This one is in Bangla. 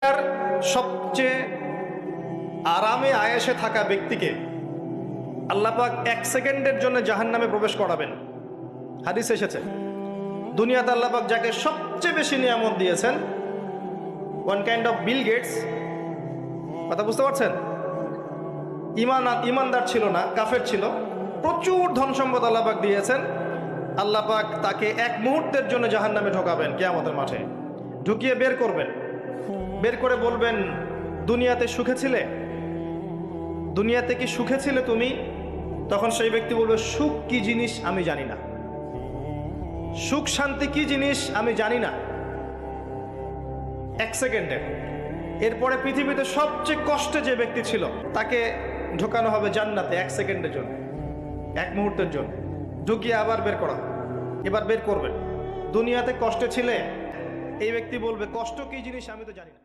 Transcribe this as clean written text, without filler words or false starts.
আর সবচেয়ে আরামে আয়েশে থাকা ব্যক্তিকে আল্লাহ পাক 1 সেকেন্ডের জন্য জাহান্নামে প্রবেশ করাবেন। হাদিস এসেছে, দুনিয়াতে আল্লাহ পাক যাকে সবচেয়ে বেশি নিয়ামত দিয়েছেন, one kind of Bill Gates, কথা বুঝতে পারছেন? ইমানদার ছিল না, কাফের ছিল, প্রচুর ধন সম্পদ আল্লাহ পাক দিয়েছেন। আল্লাহ পাক তাকে 1 মুহূর্তের জন্য জাহান্নামে ঢোকাবেন, কিয়ামতের মাঠে ঢুকিয়ে বের করবেন। বের করে বলবেন, দুনিয়াতে সুখে ছিলে? দুনিয়াতে কি সুখে ছিলে তুমি? তখন সেই ব্যক্তি বলবে, সুখ কি জিনিস আমি জানি না, সুখ শান্তি কি জিনিস আমি জানি না। 1 সেকেন্ডে। এরপরে পৃথিবীতে সবচেয়ে কষ্টে যে ব্যক্তি ছিল তাকে ঢোকানো হবে জান্নাতে 1 সেকেন্ডের জন্য, 1 মুহূর্তের জন্য। ঢুকিয়ে আবার বের করা, এবার বের করবেন। দুনিয়াতে কষ্টে ছিলে? এই ব্যক্তি বলবে, কষ্ট কি জিনিস আমি তো জানি না।